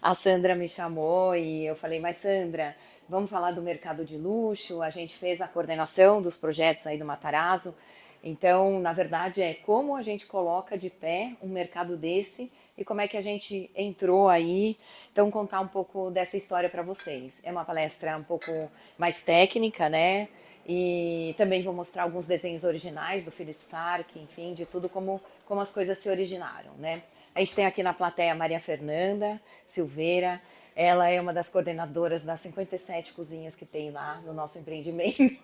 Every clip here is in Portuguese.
A Sandra me chamou e eu falei, mas Sandra, vamos falar do mercado de luxo? A gente fez a coordenação dos projetos aí do Matarazzo. Então, na verdade, é como a gente coloca de pé um mercado desse e como é que a gente entrou aí. Então, contar um pouco dessa história para vocês. É uma palestra um pouco mais técnica, né? E também vou mostrar alguns desenhos originais do Philip Stark, enfim, de tudo como as coisas se originaram, né? A gente tem aqui na plateia a Maria Fernanda Silveira. Ela é uma das coordenadoras das 57 cozinhas que tem lá no nosso empreendimento.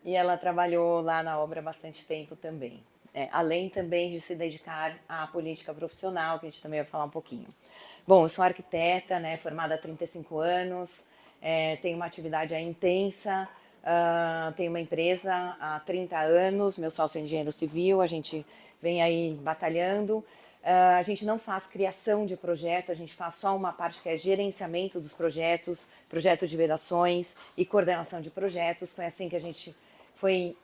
E ela trabalhou lá na obra há bastante tempo também. Além também de se dedicar à política profissional, que a gente também vai falar um pouquinho. Bom, eu sou arquiteta, né, formada há 35 anos, tenho uma atividade aí intensa, tenho uma empresa há 30 anos, meu sócio é engenheiro civil, a gente vem aí batalhando. A gente não faz criação de projeto, a gente faz só uma parte que é gerenciamento dos projetos, projeto de vedações e coordenação de projetos. Foi assim que a gente foi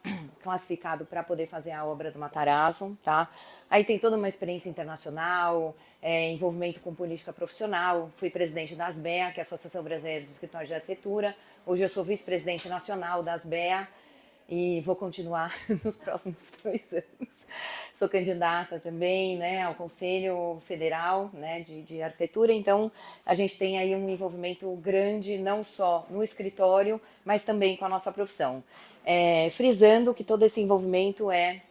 classificado para poder fazer a obra do Matarazzo, tá? Aí tem toda uma experiência internacional, envolvimento com política profissional. Fui presidente da ASBEA, que é a Associação Brasileira dos Escritórios de Arquitetura. Hoje eu sou vice-presidente nacional da ASBEA e vou continuar nos próximos 2 anos. Sou candidata também, né, ao Conselho Federal, né, de Arquitetura, então a gente tem aí um envolvimento grande, não só no escritório, mas também com a nossa profissão. Frisando que todo esse envolvimento é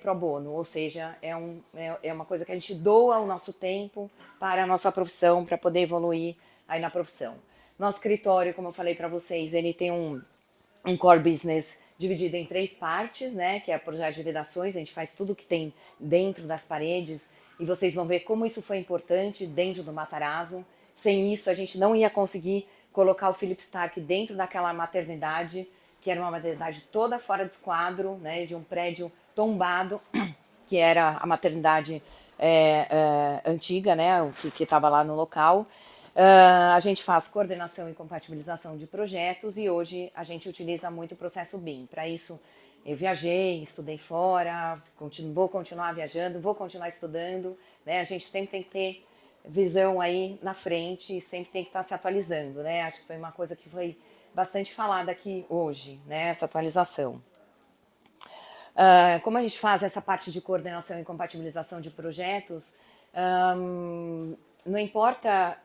pro bono, ou seja, é uma coisa que a gente doa o nosso tempo para a nossa profissão, para poder evoluir aí na profissão. Nosso escritório, como eu falei para vocês, ele tem um core business dividido em 3 partes, né? Que é o projeto de vedações, a gente faz tudo que tem dentro das paredes e vocês vão ver como isso foi importante dentro do Matarazzo. Sem isso, a gente não ia conseguir colocar o Philip Stark dentro daquela maternidade, que era uma maternidade toda fora de esquadro, né? De um prédio tombado, que era a maternidade antiga, né? Que estava lá no local. A gente faz coordenação e compatibilização de projetos e hoje a gente utiliza muito o processo BIM. Para isso, eu viajei, estudei fora, vou continuar viajando, vou continuar estudando. Né? A gente sempre tem que ter visão aí na frente, sempre tem que estar se atualizando. Né? Acho que foi uma coisa que foi bastante falada aqui hoje, né? Essa atualização. Como a gente faz essa parte de coordenação e compatibilização de projetos, não importa,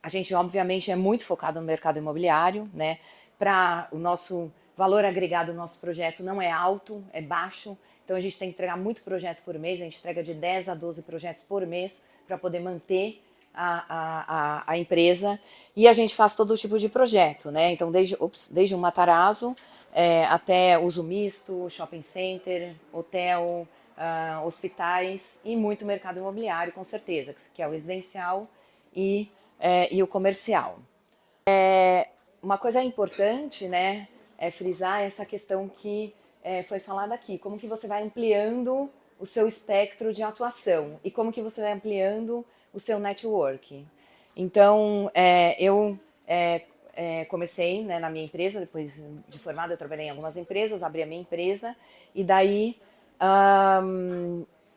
a gente obviamente é muito focado no mercado imobiliário, né? Para o nosso valor agregado do nosso projeto não é alto, é baixo, então a gente tem que entregar muito projeto por mês, a gente entrega de 10 a 12 projetos por mês para poder manter a empresa e a gente faz todo tipo de projeto, né? Então desde um Matarazzo até uso misto, shopping center, hotel, hospitais e muito mercado imobiliário, com certeza, que é o residencial e o comercial. Uma coisa importante, né, é frisar essa questão que foi falada aqui, como que você vai ampliando o seu espectro de atuação e como que você vai ampliando o seu network. Então, eu comecei, né, na minha empresa, depois de formada eu trabalhei em algumas empresas, abri a minha empresa e daí,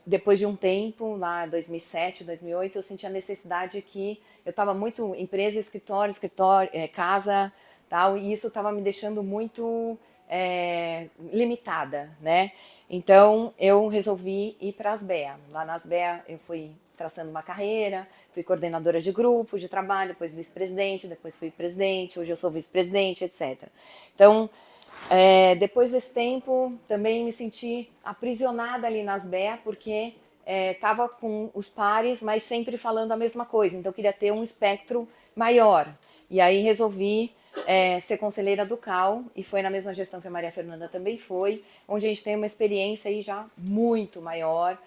depois de um tempo, lá em 2007, 2008, eu senti a necessidade que eu estava muito empresa, escritório, casa, tal, e isso estava me deixando muito limitada, né? Então eu resolvi ir para a Asbea. Lá na Asbea eu fui traçando uma carreira, fui coordenadora de grupo, de trabalho, depois vice-presidente, depois fui presidente, hoje eu sou vice-presidente, etc. Então, depois desse tempo, também me senti aprisionada ali nas BEA, porque estava com os pares, mas sempre falando a mesma coisa. Então, eu queria ter um espectro maior. E aí resolvi ser conselheira do CAL, e foi na mesma gestão que a Maria Fernanda também foi, onde a gente tem uma experiência aí já muito maior,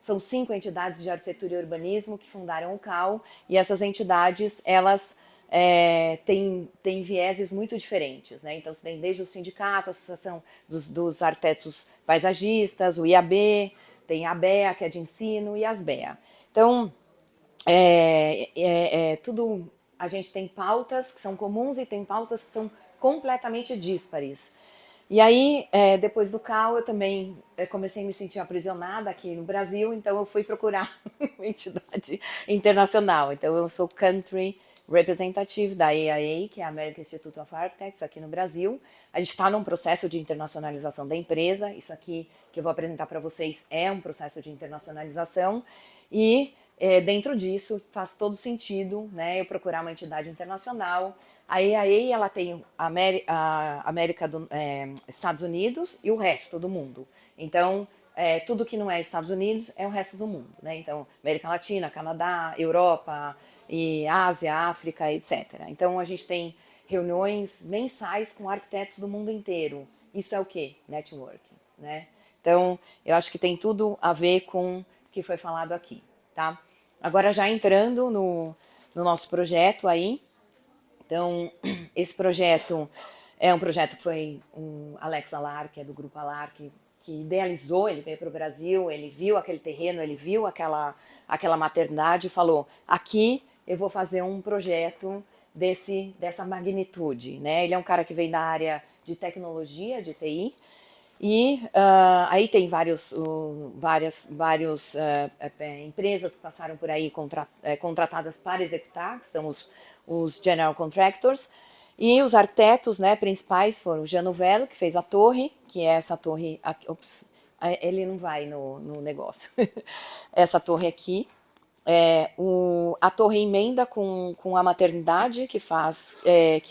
são 5 entidades de arquitetura e urbanismo que fundaram o CAL, e essas entidades, elas tem vieses muito diferentes, né? Então, você tem desde o sindicato, a Associação dos Arquitetos Paisagistas, o IAB, tem a ABEA, que é de ensino, e as BEA. Então, tudo, a gente tem pautas que são comuns e tem pautas que são completamente díspares. E aí, depois do CAL, eu também comecei a me sentir aprisionada aqui no Brasil, então eu fui procurar uma entidade internacional. Então, eu sou Country Representative da AIA, que é a American Institute of Architects, aqui no Brasil. A gente está num processo de internacionalização da empresa. Isso aqui que eu vou apresentar para vocês é um processo de internacionalização. E dentro disso faz todo sentido, né, eu procurar uma entidade internacional. A EIA, ela tem a América do Estados Unidos e o resto do mundo. Então, tudo que não é Estados Unidos é o resto do mundo, né? Então, América Latina, Canadá, Europa, e Ásia, África, etc. Então, a gente tem reuniões mensais com arquitetos do mundo inteiro. Isso é o quê? Networking, né? Então, eu acho que tem tudo a ver com o que foi falado aqui, tá? Agora, já entrando no nosso projeto aí, então, esse projeto é um projeto que foi um Alex Alar, que é do Grupo Alar, que idealizou, ele veio para o Brasil, ele viu aquele terreno, ele viu aquela maternidade e falou, aqui eu vou fazer um projeto dessa magnitude, né? Ele é um cara que vem da área de tecnologia, de TI, e aí tem várias empresas que passaram por aí contratadas para executar, que são os general contractors, e os arquitetos, né, principais foram o Jean Nouvello, que fez a torre, que é essa torre, ops, ele não vai no negócio, essa torre aqui, a torre emenda com a maternidade, que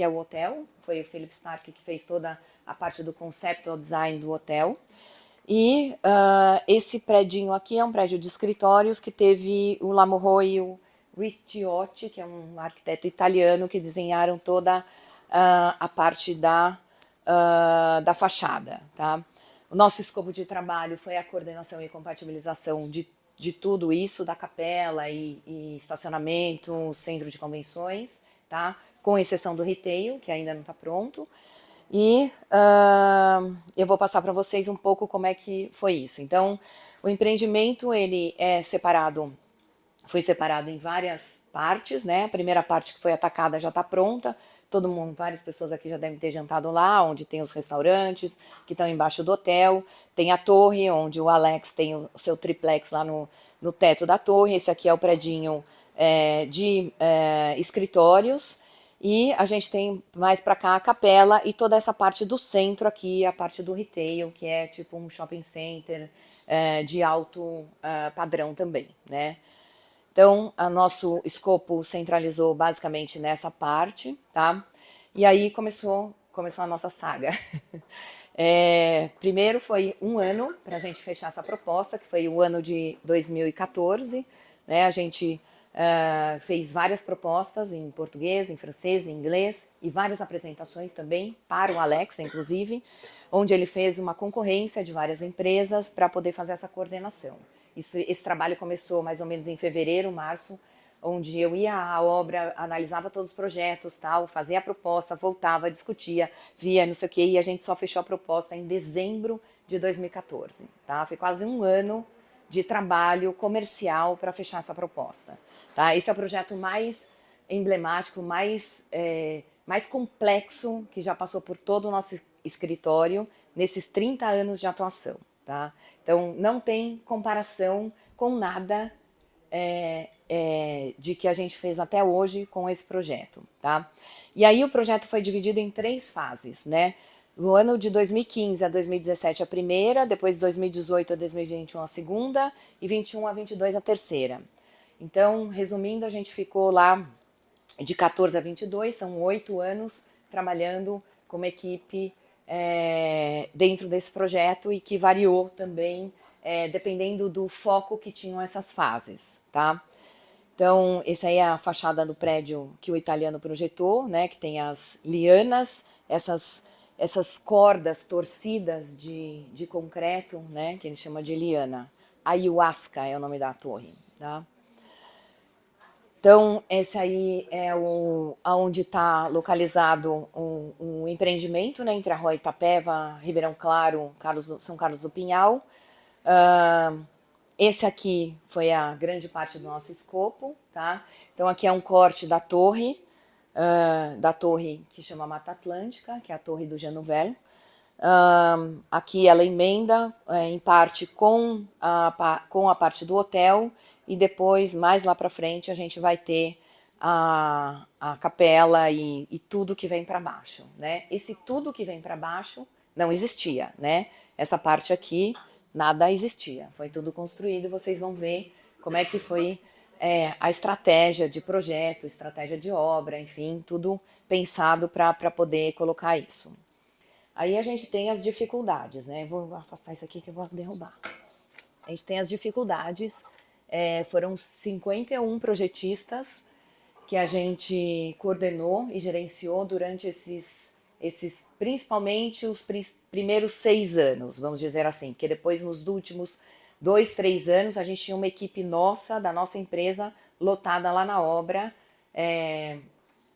é o hotel, foi o Philip Stark que fez toda a parte do conceptual design do hotel. E esse predinho aqui é um prédio de escritórios que teve o Lamorro e o Ricciotti, que é um arquiteto italiano, que desenharam toda a parte da fachada. Tá? O nosso escopo de trabalho foi a coordenação e compatibilização de tudo isso, da capela e estacionamento, centro de convenções, tá? Com exceção do retail, que ainda não está pronto. E eu vou passar para vocês um pouco como é que foi isso. Então, o empreendimento ele foi separado em várias partes, né? A primeira parte que foi atacada já está pronta. Todo mundo, várias pessoas aqui já devem ter jantado lá, onde tem os restaurantes que estão embaixo do hotel. Tem a torre, onde o Alex tem o seu triplex lá no teto da torre. Esse aqui é o predinho de escritórios. E a gente tem mais para cá a capela e toda essa parte do centro aqui, a parte do retail, que é tipo um shopping center de alto padrão também, né? Então, o nosso escopo centralizou basicamente nessa parte, tá? E aí começou a nossa saga. Primeiro foi um ano para a gente fechar essa proposta, que foi o ano de 2014, né? A gente fez várias propostas em português, em francês, em inglês e várias apresentações também para o Alex, inclusive, onde ele fez uma concorrência de várias empresas para poder fazer essa coordenação. Esse trabalho começou mais ou menos em fevereiro, março, onde eu ia à obra, analisava todos os projetos, tal, fazia a proposta, voltava, discutia, via não sei o que, e a gente só fechou a proposta em dezembro de 2014. Tá? Foi quase um ano de trabalho comercial para fechar essa proposta. Tá? Esse é o projeto mais emblemático, mais complexo que já passou por todo o nosso escritório nesses 30 anos de atuação. Tá? Então, não tem comparação com nada de que a gente fez até hoje com esse projeto. Tá? E aí o projeto foi dividido em 3 fases, né? No ano de 2015 a 2017 a primeira, depois 2018 a 2021 a segunda e 21 a 22 a terceira. Então, resumindo, a gente ficou lá de 14 a 22, são 8 anos trabalhando como equipe dentro desse projeto e que variou também dependendo do foco que tinham essas fases, tá? Então, essa aí é a fachada do prédio que o italiano projetou, né, que tem as lianas, essas cordas torcidas de concreto, né, que ele chama de liana. Ayahuasca é o nome da torre, tá? Então, esse aí é onde está localizado o empreendimento, né, entre a Rua Itapeva, Ribeirão Claro, São Carlos do Pinhal. Esse aqui foi a grande parte do nosso escopo, tá? Então, aqui é um corte da torre que chama Mata Atlântica, que é a torre do Jean Nouvel. Aqui ela emenda em parte com a parte do hotel, e depois, mais lá para frente, a gente vai ter a capela e tudo que vem para baixo, né? Esse tudo que vem para baixo não existia, né? Essa parte aqui, nada existia, foi tudo construído. Vocês vão ver como é que foi a estratégia de projeto, estratégia de obra, enfim, tudo pensado para poder colocar isso. Aí a gente tem as dificuldades, né? Vou afastar isso aqui que eu vou derrubar. A gente tem as dificuldades, foram 51 projetistas que a gente coordenou e gerenciou durante principalmente os primeiros 6 anos, vamos dizer assim, porque depois nos últimos 2, 3 anos a gente tinha uma equipe nossa, da nossa empresa, lotada lá na obra,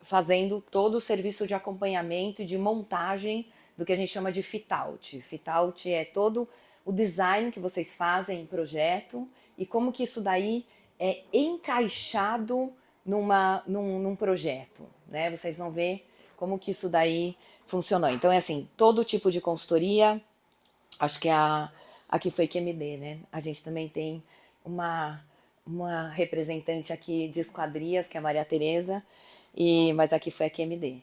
fazendo todo o serviço de acompanhamento e de montagem do que a gente chama de fit-out. Fit-out é todo o design que vocês fazem em projeto e como que isso daí é encaixado num projeto, né? Vocês vão ver como que isso daí funcionou. Então é assim, todo tipo de consultoria, acho que aqui foi QMD, né? A gente também tem uma representante aqui de esquadrias, que é a Maria Tereza, mas aqui foi a QMD.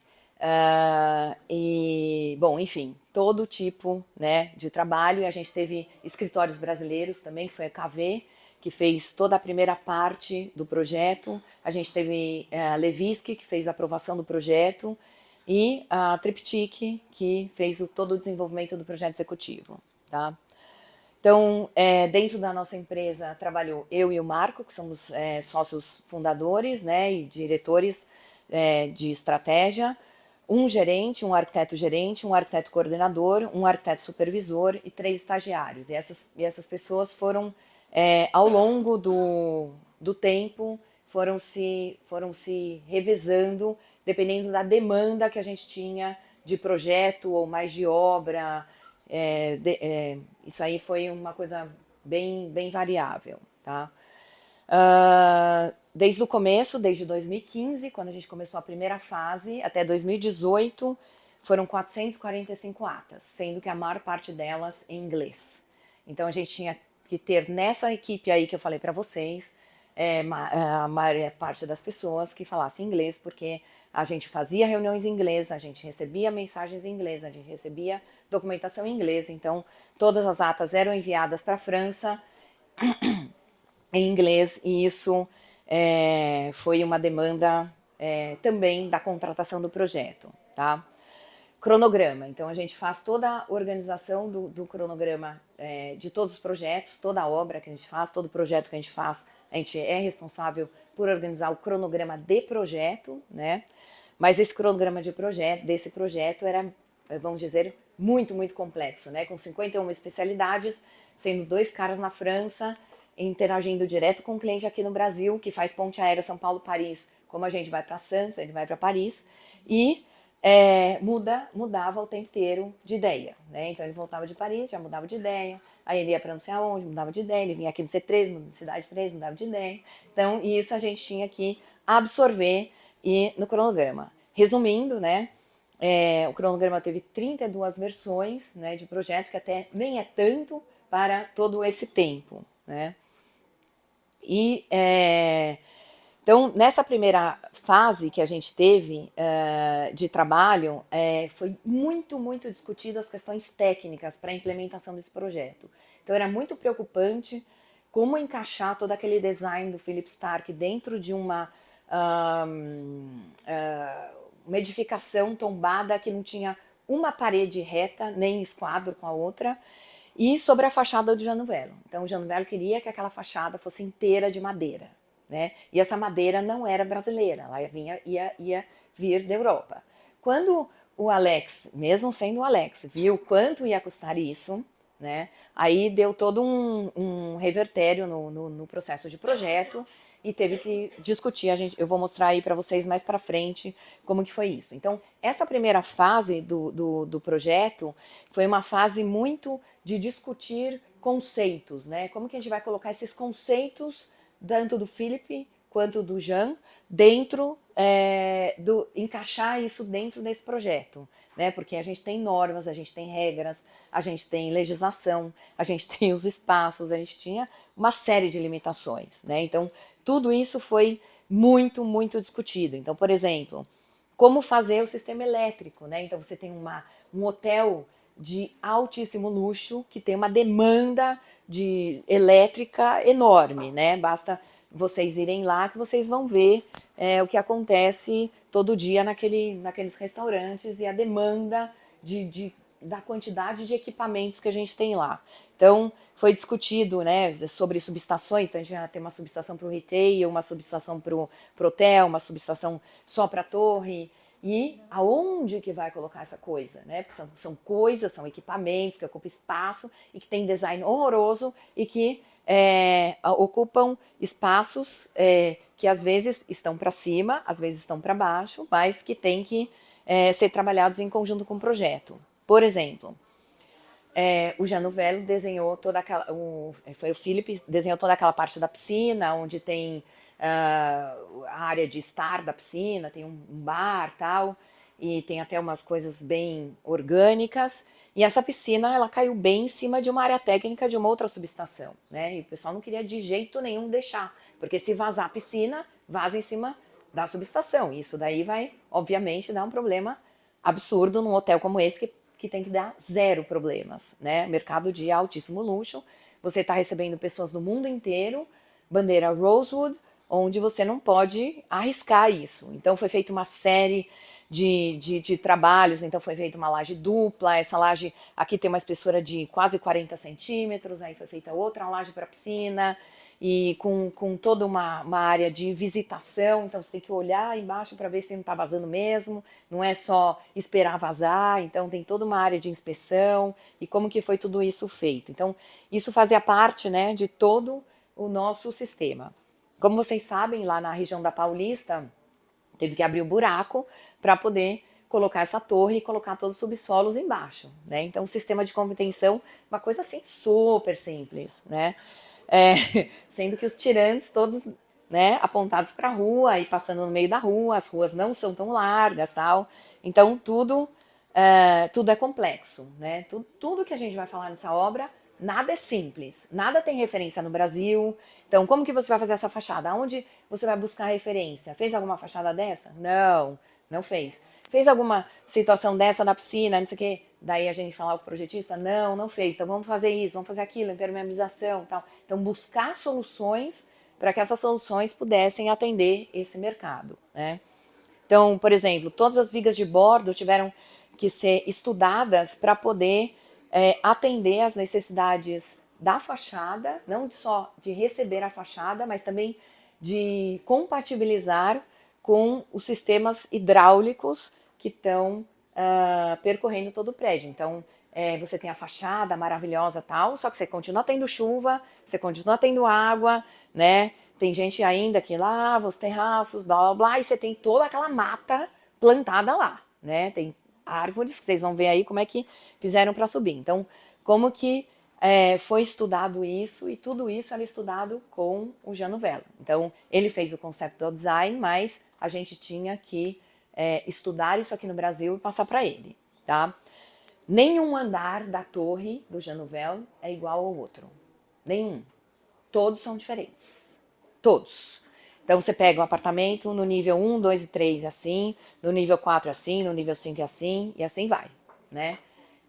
Bom, enfim, todo tipo, né, de trabalho. E a gente teve escritórios brasileiros também, que foi a KV, que fez toda a primeira parte do projeto. A gente teve a Levinsky, que fez a aprovação do projeto, e a Triptych, que fez todo o desenvolvimento do projeto executivo, tá? Então, dentro da nossa empresa, trabalhou eu e o Marco, que somos sócios fundadores, né, e diretores de estratégia, um gerente, um arquiteto coordenador, um arquiteto supervisor e 3 estagiários. E essas pessoas foram, ao longo do tempo, foram se revezando, dependendo da demanda que a gente tinha de projeto ou mais de obra. Isso aí foi uma coisa bem, bem variável, tá? Desde o começo, desde 2015, quando a gente começou a primeira fase, até 2018, foram 445 atas, sendo que a maior parte delas em inglês. Então a gente tinha que ter nessa equipe aí que eu falei para vocês, a maior parte das pessoas que falassem inglês, porque a gente fazia reuniões em inglês, a gente recebia mensagens em inglês, a gente recebia documentação em inglês, então todas as atas eram enviadas para a França em inglês, e isso foi uma demanda também da contratação do projeto, tá? Cronograma, então a gente faz toda a organização do cronograma de todos os projetos, toda a obra que a gente faz, todo projeto que a gente faz, a gente é responsável por organizar o cronograma de projeto, né? Mas esse cronograma desse projeto era, vamos dizer, muito, muito complexo, né? Com 51 especialidades, sendo 2 caras na França, interagindo direto com o cliente aqui no Brasil, que faz ponte aérea São Paulo-Paris, como a gente vai para Santos, ele vai para Paris, e mudava o tempo inteiro de ideia, né? Então ele voltava de Paris, já mudava de ideia, aí ele ia para não sei aonde, mudava de ideia, ele vinha aqui no C3, no Cidade 3, mudava de ideia. Então, isso a gente tinha que absorver no cronograma. Resumindo, né? O cronograma teve 32 versões, né, de projeto, que até nem é tanto para todo esse tempo, né? E então, nessa primeira fase que a gente teve de trabalho, foi muito, muito discutido as questões técnicas para a implementação desse projeto. Então, era muito preocupante como encaixar todo aquele design do Philip Stark dentro de uma edificação tombada que não tinha uma parede reta, nem esquadro com a outra, e sobre a fachada do Jean Nouvel. Então, o Jean Nouvel queria que aquela fachada fosse inteira de madeira, né? E essa madeira não era brasileira, ela ia vir da Europa. Quando o Alex, mesmo sendo o Alex, viu quanto ia custar isso, né? Aí deu todo um revertério no processo de projeto e teve que discutir. Eu vou mostrar aí para vocês mais para frente como que foi isso. Então, essa primeira fase do projeto foi uma fase muito de discutir conceitos, né? Como que a gente vai colocar esses conceitos, tanto do Philip quanto do Jean, encaixar isso dentro desse projeto, né? Porque a gente tem normas, a gente tem regras, a gente tem legislação, a gente tem os espaços, a gente tinha uma série de limitações, né? Então, tudo isso foi muito, muito discutido. Então, por exemplo, como fazer o sistema elétrico, né? Então, você tem um hotel de altíssimo luxo que tem uma demanda de elétrica enorme, né? Basta vocês irem lá que vocês vão ver o que acontece todo dia naqueles restaurantes e a demanda da quantidade de equipamentos que a gente tem lá. Então, foi discutido, né, sobre subestações, então a gente já tem uma subestação para o retail, uma subestação para o hotel, uma subestação só para a torre, e aonde que vai colocar essa coisa, né? Porque são coisas, são equipamentos que ocupam espaço e que tem design horroroso e que ocupam espaços que às vezes estão para cima, às vezes estão para baixo, mas que tem que ser trabalhados em conjunto com o projeto. Por exemplo, o Jean Nouvel desenhou toda aquela, foi o Philippe, desenhou toda aquela parte da piscina, onde tem a área de estar da piscina, tem um bar tal, e tem até umas coisas bem orgânicas. E essa piscina, ela caiu bem em cima de uma área técnica de uma outra subestação, né? E o pessoal não queria de jeito nenhum deixar, porque se vazar a piscina, vaza em cima da subestação. E isso daí vai, obviamente, dar um problema absurdo num hotel como esse, que tem que dar zero problemas, né? Mercado de altíssimo luxo, você está recebendo pessoas do mundo inteiro, bandeira Rosewood, onde você não pode arriscar isso. Então foi feita uma série de trabalhos, então foi feita uma laje dupla, essa laje aqui tem uma espessura de quase 40 centímetros, aí foi feita outra laje para piscina, e com toda uma área de visitação, então você tem que olhar embaixo para ver se não está vazando mesmo, não é só esperar vazar, então tem toda uma área de inspeção, e como que foi tudo isso feito. Então isso fazia parte, né, de todo o nosso sistema. Como vocês sabem, lá na região da Paulista, teve que abrir um buraco para poder colocar essa torre e colocar todos os subsolos embaixo, né? Então, o sistema de contenção, uma coisa assim super simples, né? Sendo que os tirantes todos, né, apontados para a rua e passando no meio da rua, as ruas não são tão largas, tal. Então, tudo é complexo, né? Tudo que a gente vai falar nessa obra, nada é simples, nada tem referência no Brasil. Então, como que você vai fazer essa fachada? Aonde você vai buscar referência? Fez alguma fachada dessa? Não, não fez. Fez alguma situação dessa na piscina, não sei o quê? Daí a gente falar com o projetista? Não, não fez. Então vamos fazer isso, vamos fazer aquilo, impermeabilização e tal. Então buscar soluções para que essas soluções pudessem atender esse mercado, né? Então, por exemplo, todas as vigas de bordo tiveram que ser estudadas para poder atender às necessidades da fachada, não só de receber a fachada, mas também de compatibilizar com os sistemas hidráulicos que estão percorrendo todo o prédio. Então, você tem a fachada maravilhosa tal, só que você continua tendo chuva, você continua tendo água, né? Tem gente ainda que lava os terraços, blá blá blá, e você tem toda aquela mata plantada lá, né? Tem árvores que vocês vão ver aí como é que fizeram para subir. Então, como que foi estudado isso, e tudo isso era estudado com o Jean Nouvel. Então, ele fez o conceptual design, mas a gente tinha que estudar isso aqui no Brasil e passar para ele, tá? Nenhum andar da torre do Jean Nouvel é igual ao outro. Nenhum. Todos são diferentes. Todos. Então você pega um apartamento no nível 1, 2 e 3 assim, no nível 4 assim, no nível 5 assim, e assim vai, né?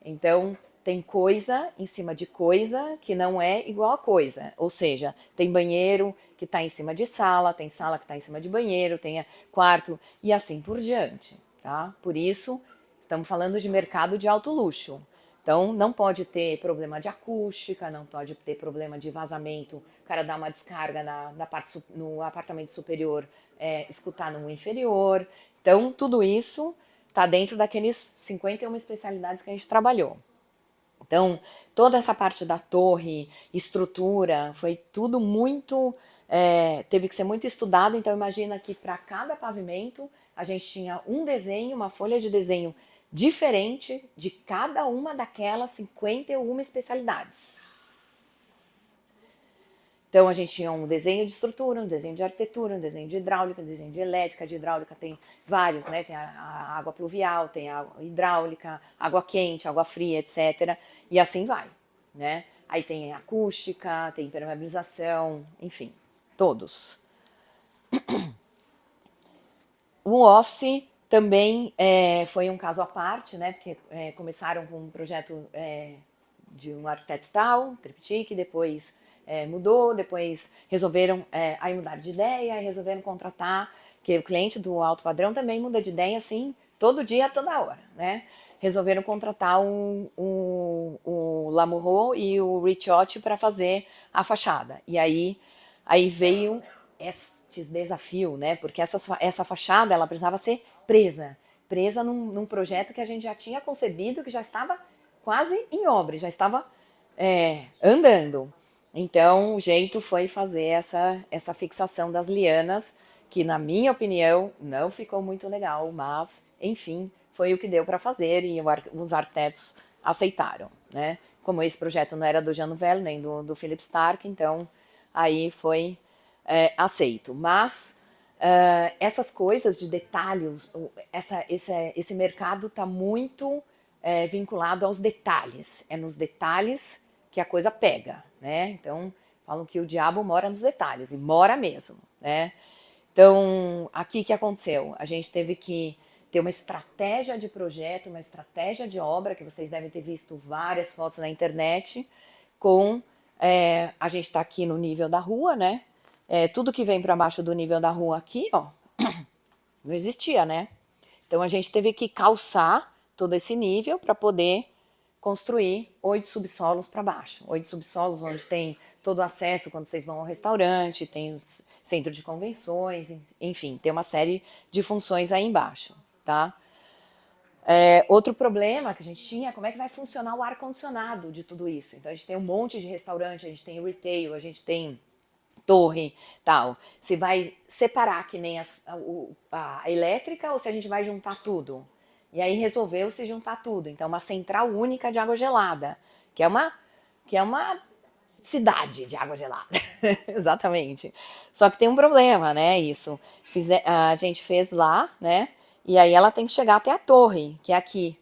Então tem coisa em cima de coisa que não é igual a coisa. Ou seja, tem banheiro que está em cima de sala, tem sala que está em cima de banheiro, tem quarto e assim por diante, tá? Por isso, estamos falando de mercado de alto luxo. Então, não pode ter problema de acústica, não pode ter problema de vazamento, o cara dá uma descarga no apartamento superior, escutar no inferior. Então, tudo isso está dentro daqueles 51 especialidades que a gente trabalhou. Então, toda essa parte da torre, estrutura, foi tudo muito... teve que ser muito estudado, então imagina que para cada pavimento a gente tinha um desenho, uma folha de desenho diferente de cada uma daquelas 51 especialidades. Então a gente tinha um desenho de estrutura, um desenho de arquitetura, um desenho de hidráulica, um desenho de elétrica. De hidráulica tem vários, né? Tem a água pluvial, tem a água hidráulica, água quente, água fria, etc. E assim vai, né? Aí tem acústica, tem impermeabilização, enfim, todos. O Office também foi um caso à parte, né? Porque começaram com um projeto de um arquiteto tal, triptyque, depois mudou, depois resolveram aí mudar de ideia e resolveram contratar, que o cliente do alto padrão também muda de ideia assim, todo dia, toda hora, né? Resolveram contratar o Lamoureux e o Ricciotti para fazer a fachada. E aí veio este desafio, né? Porque essa fachada ela precisava ser presa num projeto que a gente já tinha concebido, que já estava quase em obra, já estava andando. Então, o jeito foi fazer essa fixação das lianas, que na minha opinião não ficou muito legal, mas, enfim, foi o que deu para fazer e os arquitetos aceitaram, né? Como esse projeto não era do Jean Nouvel, nem do Philip Stark, então aí foi aceito. Mas essas coisas de detalhes, esse mercado está muito vinculado aos detalhes. É nos detalhes que a coisa pega, né? Então, falam que o diabo mora nos detalhes, e mora mesmo, né? Então, aqui que aconteceu? A gente teve que ter uma estratégia de projeto, uma estratégia de obra, que vocês devem ter visto várias fotos na internet, com a gente está aqui no nível da rua, né? Tudo que vem para baixo do nível da rua aqui, ó, não existia, né? Então a gente teve que calçar todo esse nível para poder construir 8 subsolos para baixo. 8 subsolos onde tem todo o acesso quando vocês vão ao restaurante, tem o centro de convenções, enfim, tem uma série de funções aí embaixo, tá? Outro problema que a gente tinha é como é que vai funcionar o ar-condicionado de tudo isso. Então a gente tem um monte de restaurante, a gente tem retail, a gente tem torre, tal. Se vai separar que nem a elétrica ou se a gente vai juntar tudo. E aí resolveu se juntar tudo. Então, uma central única de água gelada, que é uma cidade de água gelada. Exatamente. Só que tem um problema, né? Isso. A gente fez lá, né? E aí ela tem que chegar até a torre, que é aqui.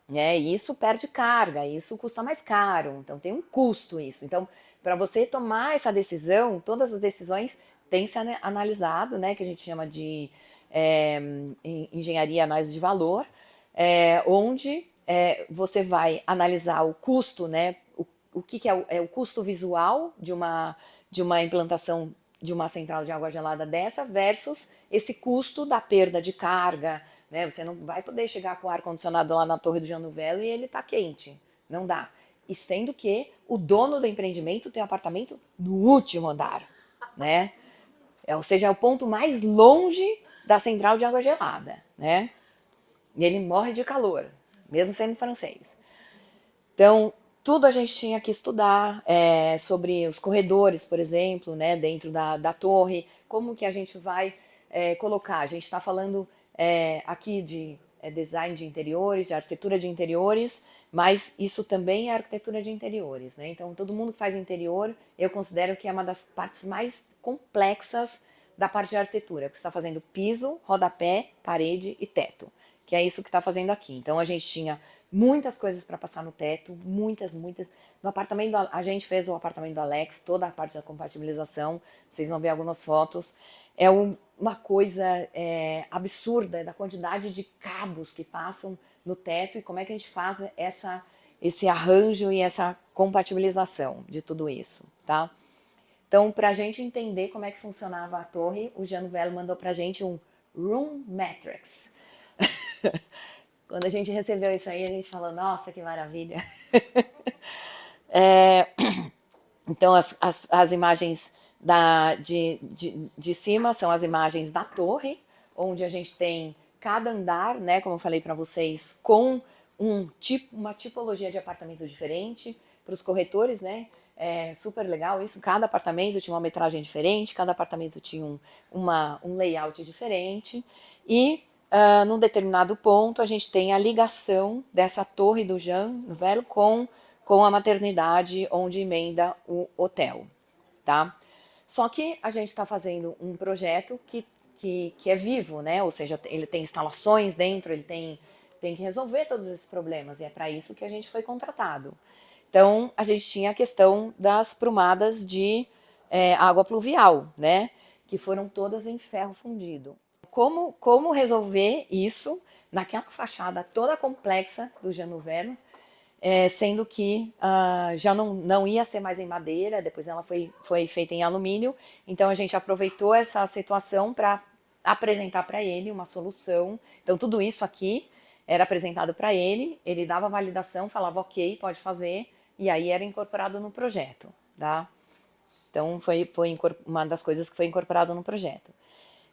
Né? E isso perde carga, isso custa mais caro, então tem um custo isso. Então, para você tomar essa decisão, todas as decisões têm que ser analisado, né? Que a gente chama de engenharia análise de valor, onde você vai analisar o custo, né? O que é o custo visual de uma implantação de uma central de água gelada dessa versus esse custo da perda de carga, né? Você não vai poder chegar com o ar-condicionado lá na Torre do Jean Nouvel e ele tá quente. Não dá. E sendo que o dono do empreendimento tem um apartamento no último andar, né? Ou seja, é o ponto mais longe da central de água gelada, né? E ele morre de calor, mesmo sendo francês. Então, tudo a gente tinha que estudar sobre os corredores, por exemplo, né, dentro da torre, como que a gente vai colocar. A gente está falando aqui de design de interiores, de arquitetura de interiores, mas isso também é arquitetura de interiores, né? Então, todo mundo que faz interior, eu considero que é uma das partes mais complexas da parte de arquitetura, porque você está fazendo piso, rodapé, parede e teto, que é isso que está fazendo aqui. Então, a gente tinha muitas coisas para passar no teto, muitas. No apartamento, a gente fez o apartamento do Alex, toda a parte da compatibilização, vocês vão ver algumas fotos. É uma coisa absurda da quantidade de cabos que passam no teto e como é que a gente faz esse arranjo e essa compatibilização de tudo isso, tá? Então, para a gente entender como é que funcionava a torre, o Jean Nouvel mandou para a gente um Room Matrix. Quando a gente recebeu isso aí, a gente falou, nossa, que maravilha. Então, as imagens de cima são as imagens da torre, onde a gente tem cada andar, né, como eu falei para vocês, com uma tipologia de apartamento diferente para os corretores, né? É super legal isso. Cada apartamento tinha uma metragem diferente, cada apartamento tinha um layout diferente. E num determinado ponto a gente tem a ligação dessa torre do Jean Nouvel com a maternidade onde emenda o hotel, tá? Só que a gente está fazendo um projeto que é vivo, né? Ou seja, ele tem instalações dentro, ele tem que resolver todos esses problemas, e é para isso que a gente foi contratado. Então, a gente tinha a questão das prumadas de água pluvial, né? Que foram todas em ferro fundido. Como resolver isso naquela fachada toda complexa do Jean Verne, sendo que já não ia ser mais em madeira, depois ela foi feita em alumínio, então a gente aproveitou essa situação para apresentar para ele uma solução. Então tudo isso aqui era apresentado para ele, ele dava validação, falava ok, pode fazer, e aí era incorporado no projeto, tá? Então foi uma das coisas que foi incorporado no projeto.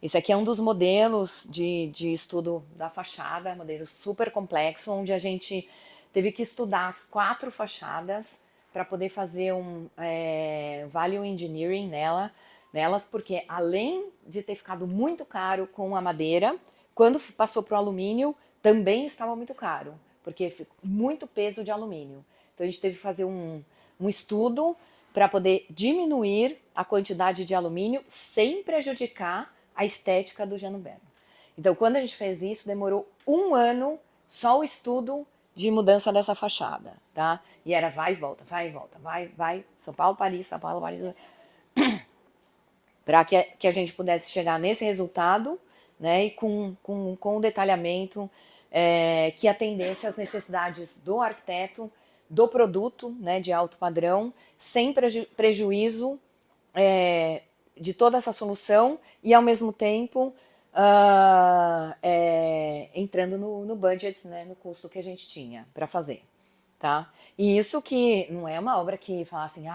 Esse aqui é um dos modelos de estudo da fachada, modelo super complexo, onde a gente teve que estudar as 4 fachadas para poder fazer um value engineering nelas, porque além de ter ficado muito caro com a madeira, quando passou para o alumínio também estava muito caro, porque ficou muito peso de alumínio. Então a gente teve que fazer um estudo para poder diminuir a quantidade de alumínio sem prejudicar a estética do Jean Verne. Então, quando a gente fez isso, demorou 1 ano só o estudo de mudança dessa fachada, tá? E era vai e volta, vai, São Paulo, Paris, para que a gente pudesse chegar nesse resultado, né? E com o detalhamento que atendesse às necessidades do arquiteto, do produto, né? De alto padrão, sem prejuízo de toda essa solução e ao mesmo tempo entrando no budget, né, no custo que a gente tinha para fazer, tá? E isso que não é uma obra que fala assim,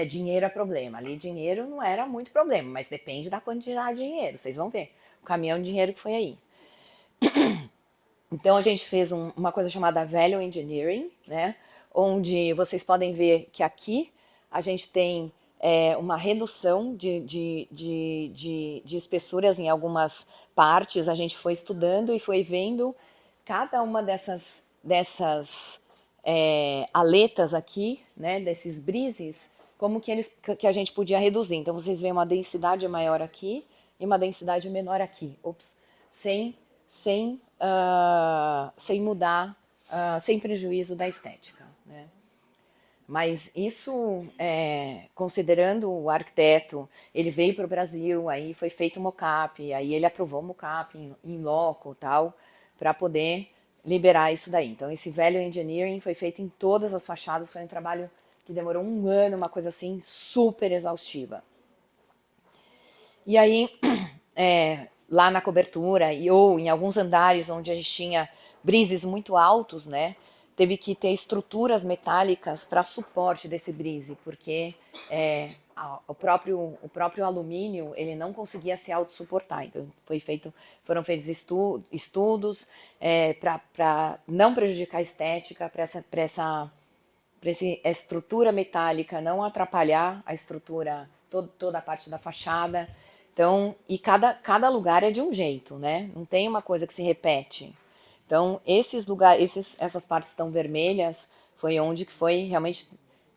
dinheiro é problema. Ali dinheiro não era muito problema, mas depende da quantidade de dinheiro, vocês vão ver. O caminhão de dinheiro que foi aí. Então a gente fez uma coisa chamada Value Engineering, né? Onde vocês podem ver que aqui a gente tem uma redução de espessuras em algumas partes. A gente foi estudando e foi vendo cada uma dessas aletas aqui, né? Desses brises, como que a gente podia reduzir. Então vocês veem uma densidade maior aqui e uma densidade menor aqui. Ops, sem mudar, sem prejuízo da estética, né? Mas isso, considerando o arquiteto, ele veio para o Brasil, aí foi feito o mockup, aí ele aprovou o mockup em loco, tal, para poder liberar isso daí. Então esse value engineering foi feito em todas as fachadas, foi um trabalho que demorou 1 ano, uma coisa assim super exaustiva. E aí, lá na cobertura ou em alguns andares onde a gente tinha brises muito altos, né? Teve que ter estruturas metálicas para suporte desse brise, porque o próprio alumínio ele não conseguia se autossuportar. Então foram feitos estudos para não prejudicar a estética, para essa estrutura metálica não atrapalhar a estrutura, toda a parte da fachada. Então, e cada lugar é de um jeito, né? Não tem uma coisa que se repete. Então, esses lugares, essas partes tão vermelhas, foi onde que foi realmente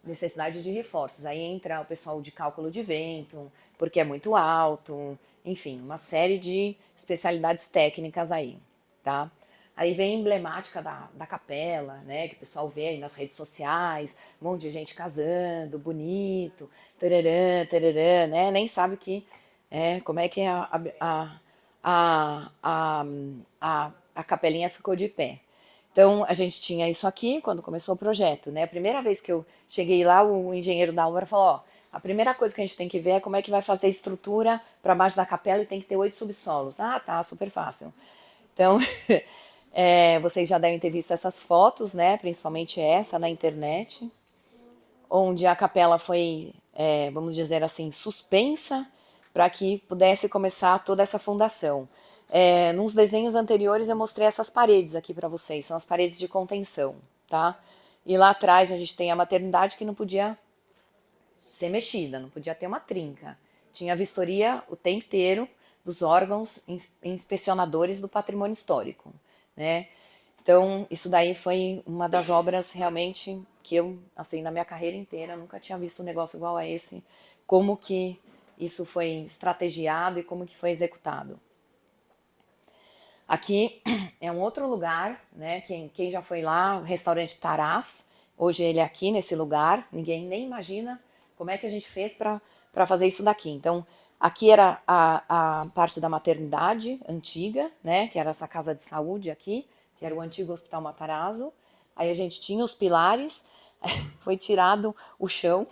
necessidade de reforços. Aí entra o pessoal de cálculo de vento, porque é muito alto, enfim, uma série de especialidades técnicas aí, tá? Aí vem a emblemática da capela, né, que o pessoal vê aí nas redes sociais, um monte de gente casando, bonito, tararã, tararã, né, nem sabe como é que a capelinha ficou de pé. Então, a gente tinha isso aqui quando começou o projeto, né? A primeira vez que eu cheguei lá, o engenheiro da obra falou, ó, a primeira coisa que a gente tem que ver é como é que vai fazer a estrutura para baixo da capela e tem que ter 8 subsolos. Ah, tá, super fácil. Então, vocês já devem ter visto essas fotos, né? Principalmente essa na internet, onde a capela foi, vamos dizer assim, suspensa para que pudesse começar toda essa fundação. Nos desenhos anteriores eu mostrei essas paredes aqui para vocês, são as paredes de contenção, tá? E lá atrás a gente tem a maternidade que não podia ser mexida, não podia ter uma trinca. Tinha vistoria o tempo inteiro dos órgãos inspecionadores do patrimônio histórico, né? Então, isso daí foi uma das obras realmente que eu, assim, na minha carreira inteira, nunca tinha visto um negócio igual a esse, como que isso foi estrategiado e como que foi executado. Aqui é um outro lugar, né? Quem já foi lá, o restaurante Tarás, hoje ele é aqui nesse lugar, ninguém nem imagina como é que a gente fez para fazer isso daqui. Então, aqui era a parte da maternidade antiga, né? Que era essa casa de saúde aqui, que era o antigo Hospital Matarazzo. Aí a gente tinha os pilares, foi tirado o chão,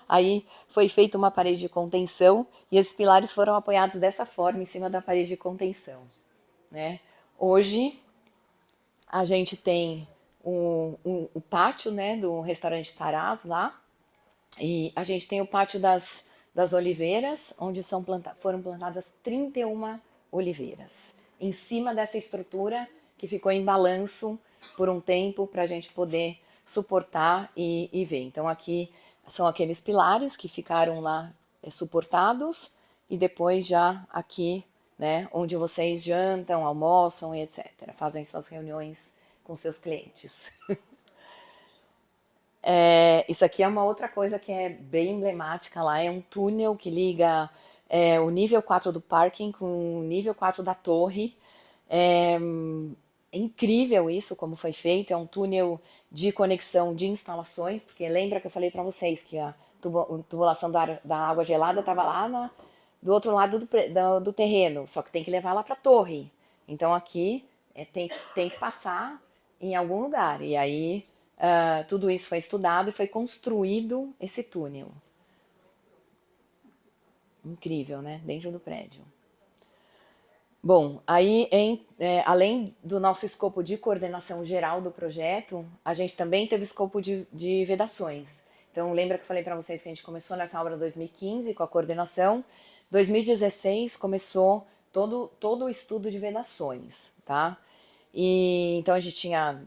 aí foi feita uma parede de contenção e esses pilares foram apoiados dessa forma em cima da parede de contenção, né? Hoje a gente tem o pátio, né, do restaurante Tarás lá, e a gente tem o pátio das oliveiras, onde foram plantadas 31 oliveiras, em cima dessa estrutura que ficou em balanço por um tempo para a gente poder suportar e ver. Então aqui são aqueles pilares que ficaram lá suportados e depois já aqui, né, onde vocês jantam, almoçam e etc. Fazem suas reuniões com seus clientes. Isso aqui é uma outra coisa que é bem emblemática lá, é um túnel que liga o nível 4 do parking com o nível 4 da torre. É incrível isso, como foi feito, é um túnel de conexão de instalações, porque lembra que eu falei para vocês que a tubulação da água gelada estava lá do outro lado do terreno, só que tem que levar lá para a torre. Então aqui tem que passar em algum lugar, e aí tudo isso foi estudado e foi construído esse túnel. Incrível, né? Dentro do prédio. Bom, aí além do nosso escopo de coordenação geral do projeto, a gente também teve escopo de vedações. Então, lembra que eu falei para vocês que a gente começou nessa obra em 2015 com a coordenação. 2016 começou todo o estudo de vedações, tá? E então a gente tinha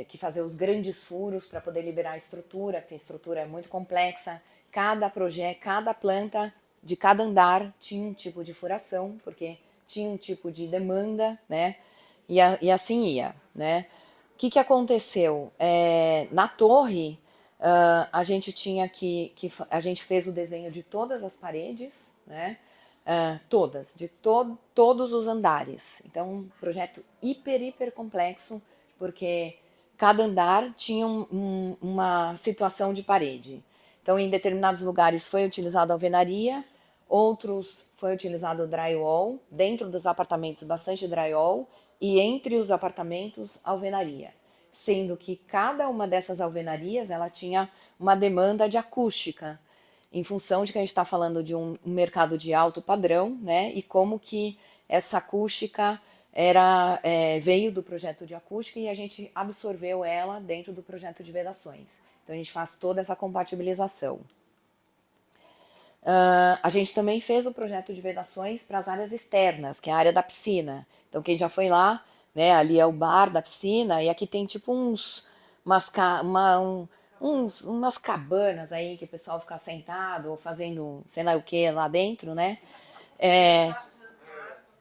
que fazer os grandes furos para poder liberar a estrutura, porque a estrutura é muito complexa. Cada projeto, cada planta de cada andar tinha um tipo de furação, porque tinha um tipo de demanda, né? E assim ia, né? O que aconteceu? Na torre, a gente tinha a gente fez o desenho de todas as paredes, né? Todas, de todos os andares. Então, um projeto hiper complexo, porque cada andar tinha uma situação de parede. Então, em determinados lugares foi utilizado alvenaria, outros foi utilizado drywall, dentro dos apartamentos bastante drywall, e entre os apartamentos alvenaria. Sendo que cada uma dessas alvenarias ela tinha uma demanda de acústica, em função de que a gente está falando de um mercado de alto padrão, né? E como que essa acústica veio do projeto de acústica e a gente absorveu ela dentro do projeto de vedações. Então a gente faz toda essa compatibilização. A gente também fez o projeto de vedações para as áreas externas, que é a área da piscina. Então quem já foi lá, né? Ali é o bar da piscina e aqui tem tipo umas cabanas aí que o pessoal fica sentado ou fazendo sei lá o que lá dentro, né?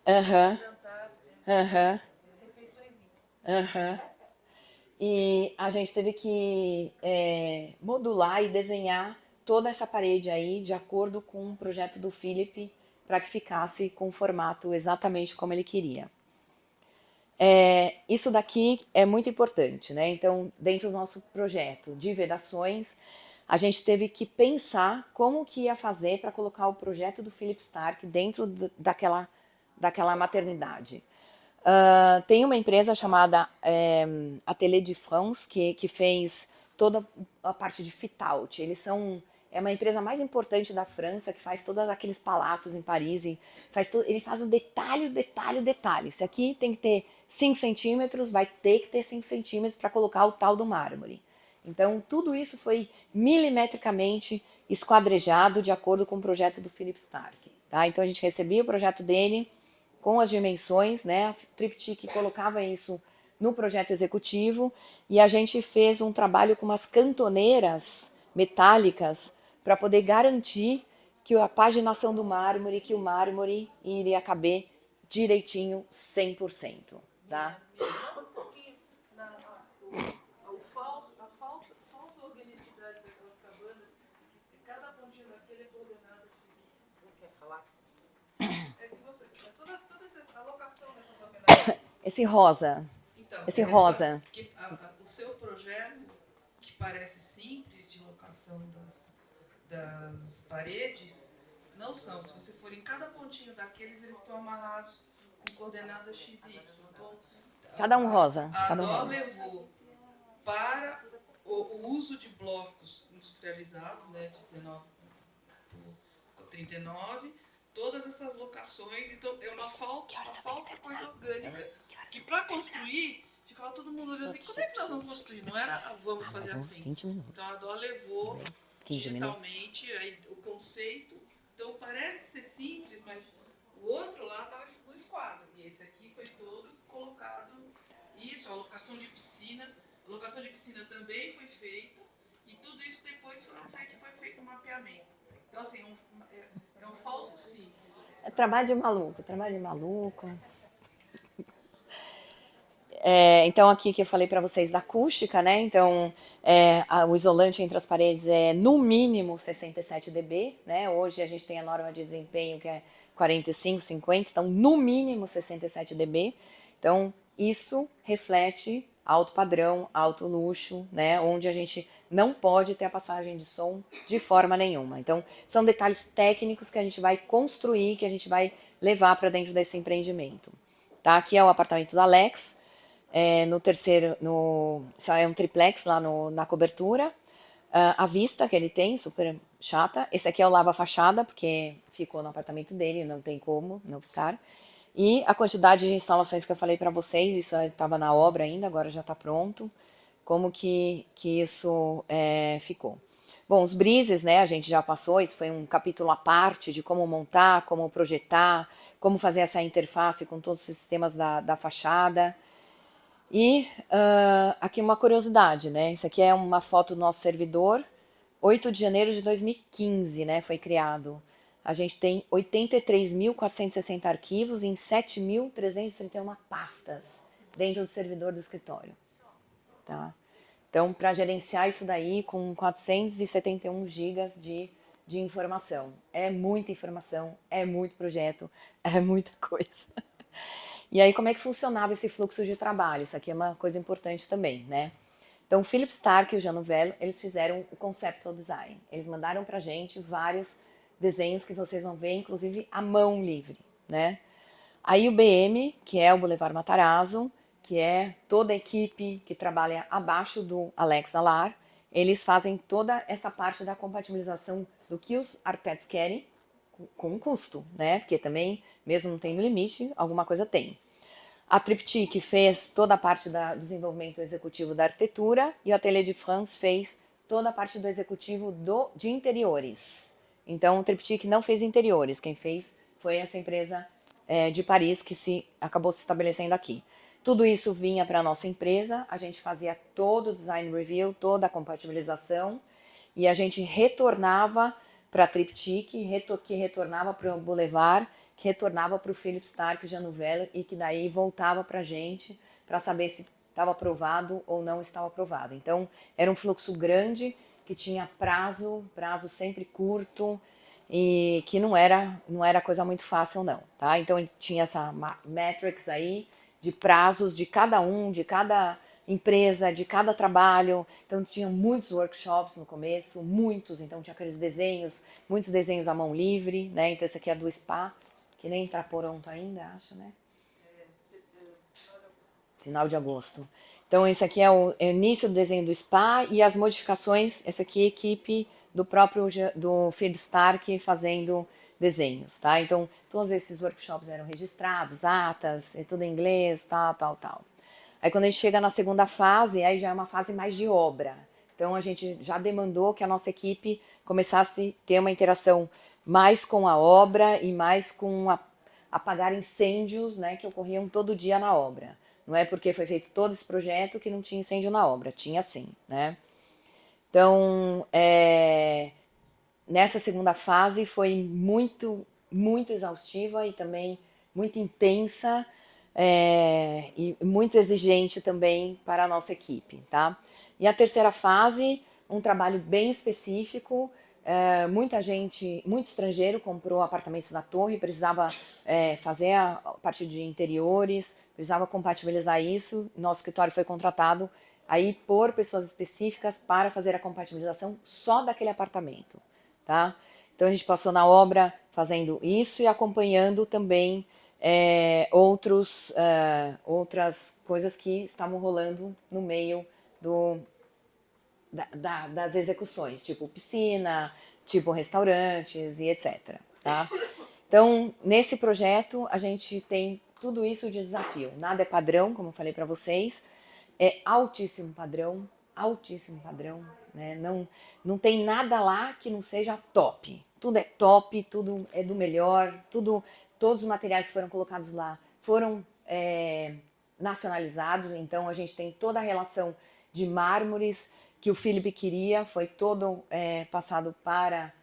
Aham, aham, aham. E a gente teve que modular e desenhar toda essa parede aí de acordo com o projeto do Philip para que ficasse com o formato exatamente como ele queria. Isso daqui é muito importante, né? Então, dentro do nosso projeto de vedações, a gente teve que pensar como que ia fazer para colocar o projeto do Philip Stark dentro daquela maternidade. Tem uma empresa chamada Atelier de France que fez toda a parte de fit-out. É uma empresa mais importante da França que faz todos aqueles palácios em Paris. Ele faz um detalhe. Se aqui tem que ter 5 centímetros, vai ter que ter 5 centímetros para colocar o tal do mármore. Então, tudo isso foi milimetricamente esquadrejado de acordo com o projeto do Philip Stark. Tá? Então, a gente recebia o projeto dele com as dimensões, né? A Triptych colocava isso no projeto executivo e a gente fez um trabalho com umas cantoneiras metálicas para poder garantir que a paginação do mármore, que o mármore iria caber direitinho 100%, tá? A falsa organicidade daquelas cabanas, cada pontinho daquele é coordenado. locação nessa propriedade? Esse rosa, Então, esse rosa. porque o seu projeto, que parece simples de locação das paredes, não são. Se você for em cada pontinho daqueles, eles estão amarrados com coordenadas XY. Então, Cada um rosa. a Cada um DO rosa. levou para o uso de blocos industrializados, né, de 19 por 39, todas essas locações. Então, é uma falsa coisa orgânica. Que para construir, ficava todo mundo olhando, e como é que nós vamos construir? Não era, vamos fazer uns assim. 20 minutos. Então, a DO levou 15 minutos. digitalmente aí, o conceito. Então, parece ser simples, mas o outro lá estava no esquadro. E esse aqui foi todo colocado. Isso, a locação de piscina. A locação de piscina também foi feita. E tudo isso depois foi feito um mapeamento. Então, assim, é um falso simples. É trabalho de maluco, trabalho de maluco. Então aqui que eu falei para vocês da acústica, né? Então o isolante entre as paredes é no mínimo 67 dB, né? Hoje a gente tem a norma de desempenho que é 45, 50, então no mínimo 67 dB. Então isso reflete alto padrão, alto luxo, né? Onde a gente não pode ter a passagem de som de forma nenhuma. Então são detalhes técnicos que a gente vai construir, que a gente vai levar para dentro desse empreendimento. Tá? Aqui é o apartamento do Alex. No terceiro, só é um triplex lá na cobertura. A vista que ele tem, super chata. Esse aqui é o lava-fachada, porque ficou no apartamento dele, não tem como não ficar. E a quantidade de instalações que eu falei para vocês, isso estava na obra ainda, agora já está pronto. Como que isso ficou. Bom, os brises, né, a gente já passou, isso foi um capítulo à parte de como montar, como projetar, como fazer essa interface com todos os sistemas da fachada. E aqui uma curiosidade, né? Isso aqui é uma foto do nosso servidor, 8 de janeiro de 2015, né? Foi criado. A gente tem 83.460 arquivos em 7.331 pastas dentro do servidor do escritório. Tá? Então, para gerenciar isso daí com 471 gigas de informação. É muita informação, é muito projeto, é muita coisa. E aí, como é que funcionava esse fluxo de trabalho? Isso aqui é uma coisa importante também, né? Então, o Philip Stark e o Jean Nouvel, eles fizeram o conceptual design. Eles mandaram pra gente vários desenhos que vocês vão ver, inclusive a mão livre, né? Aí o BM, que é o Boulevard Matarazzo, que é toda a equipe que trabalha abaixo do Alex Alar, eles fazem toda essa parte da compatibilização do que os arquitetos querem com custo, né? Porque também, mesmo não tendo limite, alguma coisa tem. A Triptych fez toda a parte do desenvolvimento executivo da arquitetura e o Atelier de France fez toda a parte do executivo de interiores. Então, o Triptych não fez interiores, quem fez foi essa empresa de Paris que acabou se estabelecendo aqui. Tudo isso vinha para a nossa empresa, a gente fazia todo o design review, toda a compatibilização e a gente retornava para a Triptych, que retornava para o Boulevard, que retornava para o Philip Stark, Jean Nouvel, e que daí voltava para a gente para saber se estava aprovado ou não estava aprovado. Então, era um fluxo grande, que tinha prazo sempre curto, e que não era coisa muito fácil não, tá? Então, tinha essa metrics aí, de prazos de cada empresa, de cada trabalho. Então tinha muitos workshops no começo, muitos, então tinha aqueles desenhos, muitos desenhos à mão livre, né? Então esse aqui é do spa, que nem tá pronto ainda, acho, né? Final de agosto. Então esse aqui é o início do desenho do spa e as modificações, essa aqui é a equipe do Philip Stark fazendo desenhos, tá? Então todos esses workshops eram registrados, atas, é tudo em inglês, tal. Aí quando a gente chega na segunda fase, aí já é uma fase mais de obra. Então a gente já demandou que a nossa equipe começasse a ter uma interação mais com a obra e mais com apagar incêndios, né, que ocorriam todo dia na obra. Não é porque foi feito todo esse projeto que não tinha incêndio na obra, tinha sim, né? Então, nessa segunda fase foi muito, muito exaustiva e também muito intensa e muito exigente também para a nossa equipe, tá? E a terceira fase, um trabalho bem específico, Muita gente, muito estrangeiro comprou apartamentos na torre, precisava fazer a parte de interiores, precisava compatibilizar isso. Nosso escritório foi contratado aí por pessoas específicas para fazer a compatibilização só daquele apartamento, tá? Então a gente passou na obra fazendo isso e acompanhando também outras coisas que estavam rolando no meio das execuções, tipo piscina, tipo restaurantes e etc. Tá? Então, nesse projeto, a gente tem tudo isso de desafio. Nada é padrão, como eu falei para vocês, é altíssimo padrão, né? Não tem nada lá que não seja top. Tudo é top, tudo é do melhor, todos os materiais que foram colocados lá foram nacionalizados, então a gente tem toda a relação de mármores que o Philippe queria, foi todo passado para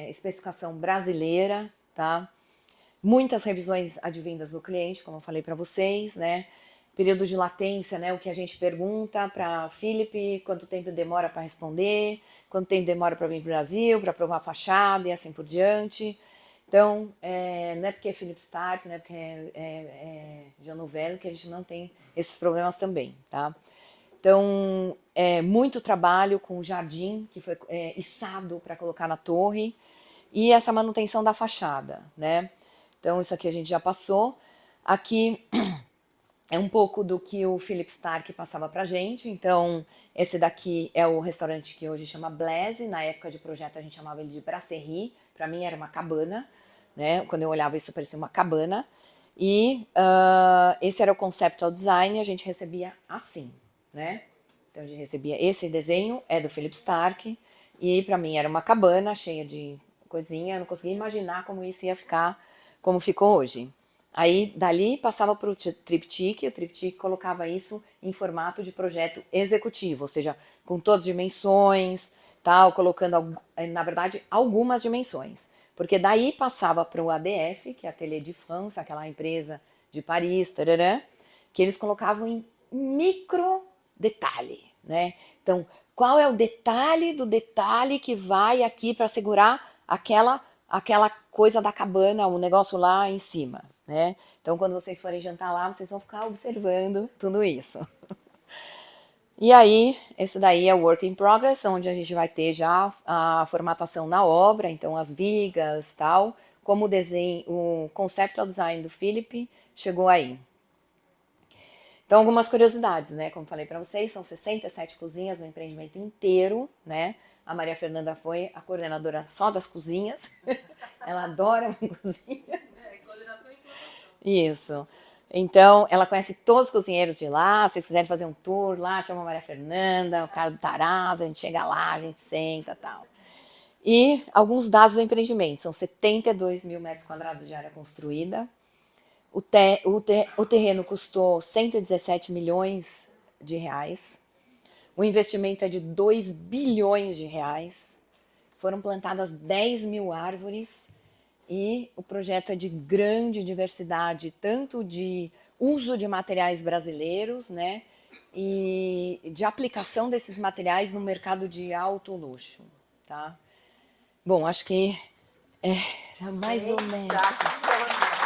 especificação brasileira, tá? Muitas revisões advindas do cliente, como eu falei para vocês, né? Período de latência, né? O que a gente pergunta para Philippe, quanto tempo demora para responder, quanto tempo demora para vir para o Brasil, para aprovar a fachada e assim por diante. Então, não é porque é Philippe Starck, não é porque é Jean Nouvel que a gente não tem esses problemas também, tá? Então, muito trabalho com o jardim, que foi içado para colocar na torre, e essa manutenção da fachada, né? Então, isso aqui a gente já passou. Aqui é um pouco do que o Philippe Starck passava pra gente. Então, esse daqui é o restaurante que hoje chama Blaise. Na época de projeto, a gente chamava ele de Brasserie. Para mim, era uma cabana, né? Quando eu olhava isso, parecia uma cabana. E esse era o conceptual design, a gente recebia assim, né? Então, a gente recebia esse desenho, é do Philippe Starck. E para mim, era uma cabana cheia de coisinha. Eu não conseguia imaginar como isso ia ficar, como ficou hoje. Aí, dali, passava para o triptyque colocava isso em formato de projeto executivo, ou seja, com todas as dimensões, tal, colocando, na verdade, algumas dimensões. Porque daí passava para o ADF, que é a Atelier de France, aquela empresa de Paris, tarará, que eles colocavam em micro detalhe, né? Então, qual é o detalhe do detalhe que vai aqui para segurar aquela coisa da cabana, o negócio lá em cima, né? Então, quando vocês forem jantar lá, vocês vão ficar observando tudo isso. E aí, esse daí é o Work in Progress, onde a gente vai ter já a formatação na obra, então as vigas, tal, como o desenho, o conceptual design do Philippe chegou aí. Então, algumas curiosidades, né? Como falei para vocês, são 67 cozinhas no empreendimento inteiro, né? A Maria Fernanda foi a coordenadora só das cozinhas. Ela adora uma cozinha. Coordenação e implantação. Isso. Então, ela conhece todos os cozinheiros de lá. Se vocês quiserem fazer um tour lá, chama a Maria Fernanda, o cara do Taraz, a gente chega lá, a gente senta e tal. E alguns dados do empreendimento. São 72 mil metros quadrados de área construída. O terreno custou 117 milhões de reais. O investimento é de 2 bilhões de reais. Foram plantadas 10 mil árvores e o projeto é de grande diversidade, tanto de uso de materiais brasileiros, né, e de aplicação desses materiais no mercado de alto luxo, tá? Bom, acho que é mais ou menos.